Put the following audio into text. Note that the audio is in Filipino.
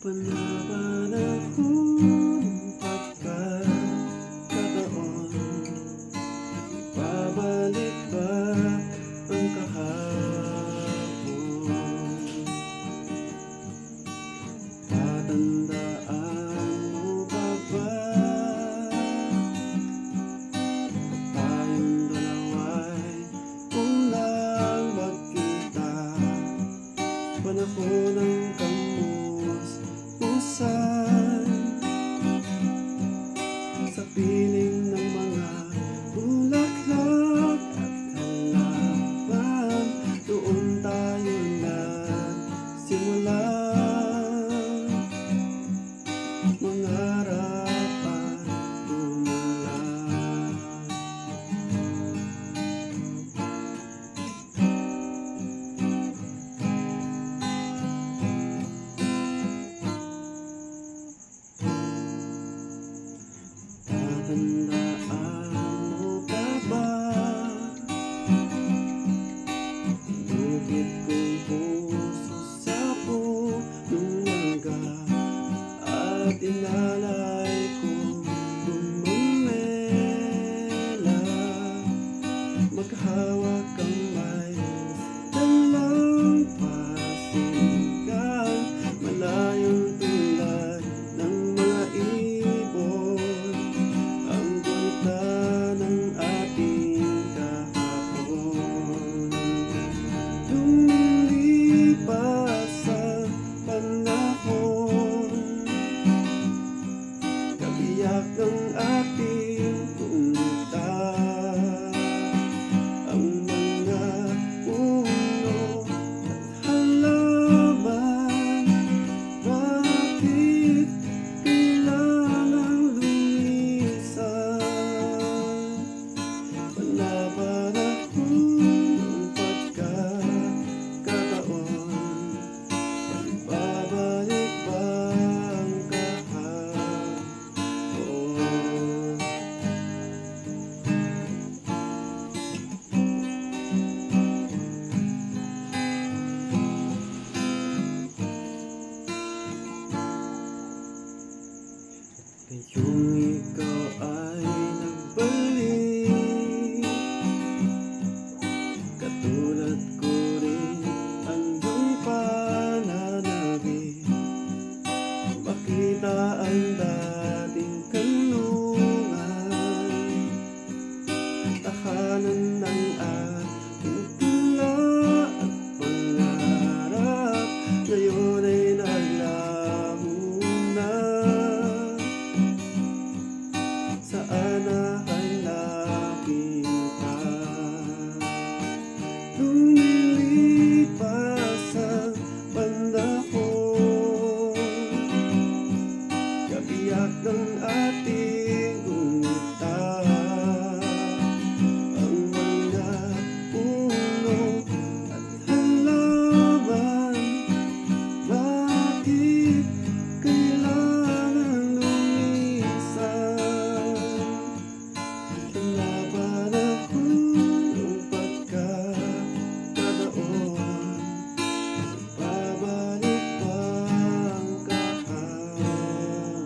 Panapanahon pagkakataon, babalik ba ang kahapon? Tatandaan mo pa ba tayong dalawa'y unang magkita? Panahon ng sa piling ng mga bulaklak at halaman, doon tayo nagsimula mangarap at gumalaw. Tatandaan mo pa ba inukit kong puso sa punong mangga at inalay kong gumamela, maghawak kamay, dalang pasigang malayong tulad ng mga ibon. Ng ating kahapon, lumilipas ang panahon, kabiyak ng ating punta, ang mga puno at halaman. Bakit kailangang lumisan? Panapanahon pagkakataon, babalik ba ang kahapon? Ngayong ikaw ay nagbalik, katulad ko rin ang iyong pananabik, makita ang dating kanlungan, tahanan ng ating tula at pangarap, ngayon ay naglaho na. Saan nahanapin ka? Lumilipas ang panahon, kabiyak ng ating unita, ang mga puno at halaman. Bakit kailangan lumisan? Panapanahon ng pagkakataon, babalik ba ang kahapon?